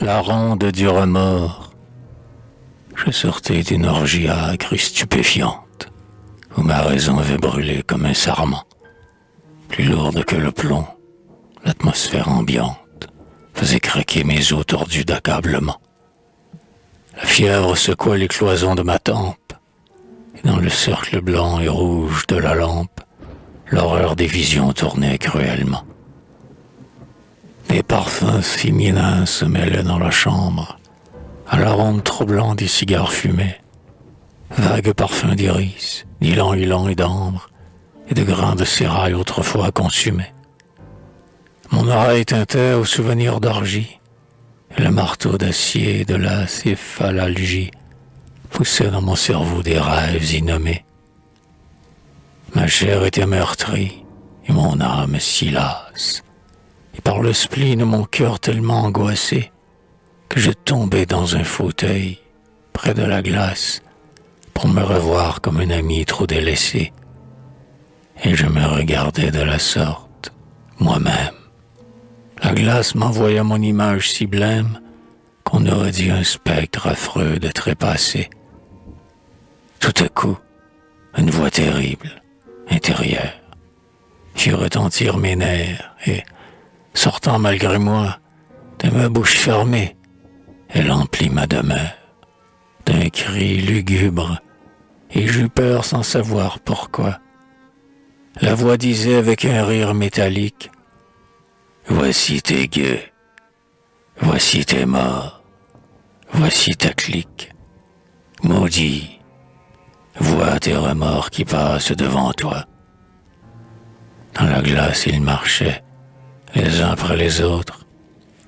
La ronde du remords. Je sortais d'une orgie âcre et stupéfiante, où ma raison avait brûlé comme un sarment. Plus lourde que le plomb, l'atmosphère ambiante faisait craquer mes os tordus d'accablement. La fièvre secouait les cloisons de ma tempe, et dans le cercle blanc et rouge de la lampe, l'horreur des visions tournait cruellement. Des parfums féminins se mêlaient dans la chambre, à l'arôme troublant des cigares fumés. Vagues parfums d'iris, d'ylang-ylang et d'ambre, et de grains de sérail autrefois consumés. Mon oreille tintait au souvenir d'orgie, et le marteau d'acier de la céphalalgie poussait dans mon cerveau des rêves innommés. Ma chair était meurtrie, et mon âme si lasse, et par le spleen mon cœur tellement angoissé, que je tombais dans un fauteuil, près de la glace, pour me revoir comme un ami trop délaissé. Et je me regardais de la sorte, moi-même. La glace m'envoya mon image si blême, qu'on aurait dit un spectre affreux de trépassé. Tout à coup, une voix terrible, intérieure, fit retentir mes nerfs et, sortant malgré moi de ma bouche fermée, elle emplit ma demeure d'un cri lugubre, et j'eus peur sans savoir pourquoi. La voix disait avec un rire métallique: « Voici tes gueux, voici tes morts, voici ta clique. Maudit, vois tes remords qui passent devant toi. » Dans la glace, ils marchaient, les uns après les autres,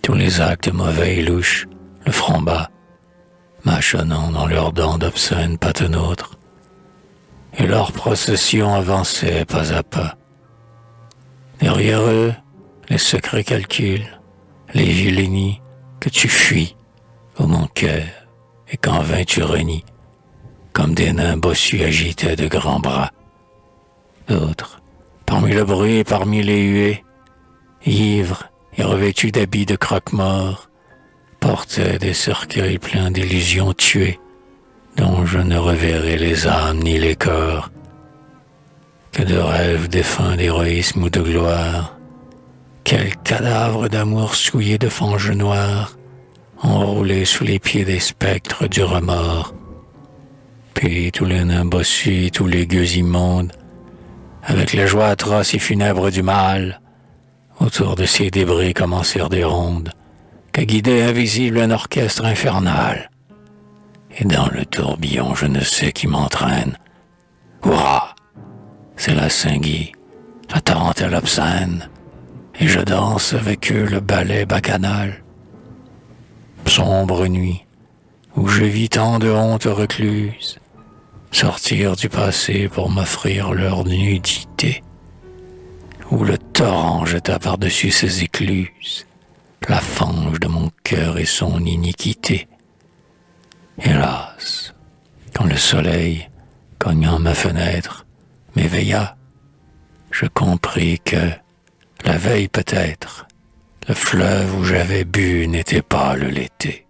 tous les actes mauvais et louches, le front bas, mâchonnant dans leurs dents d'obscènes patenôtres, et leur procession avançait pas à pas. Derrière eux, les secrets calculs, les vilainies que tu fuis, ô mon cœur, et qu'en vain tu renies, comme des nains bossus agitaient de grands bras. D'autres, parmi le bruit et parmi les huées, ivres et revêtus d'habits de croque-morts, portaient des cercueils pleins d'illusions tuées, dont je ne reverrai les âmes ni les corps, que de rêves défunts d'héroïsme ou de gloire. Quels cadavres d'amour souillés de fange noire, enroulés sous les pieds des spectres du remords. Puis tous les nains bossus, tous les gueux immondes, avec la joie atroce et funèbre du mal, autour de ces débris commencèrent des rondes, que guidait invisible un orchestre infernal. Et dans le tourbillon, je ne sais qui m'entraîne. Hurrah! C'est la Saint-Guy, la tarentelle obscène, et je danse avec eux le ballet bacchanal. Sombre nuit, où je vis tant de hontes recluses, sortir du passé pour m'offrir leur nudité, où le torrent jeta par-dessus ses écluses la fange de mon cœur et son iniquité. Hélas, quand le soleil, cognant ma fenêtre, m'éveilla, je compris que, la veille peut-être, le fleuve où j'avais bu n'était pas le Lété.